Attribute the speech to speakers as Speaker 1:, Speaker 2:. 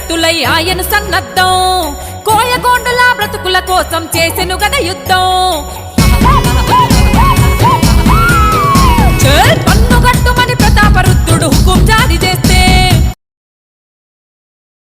Speaker 1: కత్తులై ఆయన సన్నద్ధం కోయగోండుల బ్రతుకుల కోసం చేసెను గద యుద్ధం పన్నుగట్టుమని ప్రతాపరుద్రుడు హుకుం జారీ చేస్తే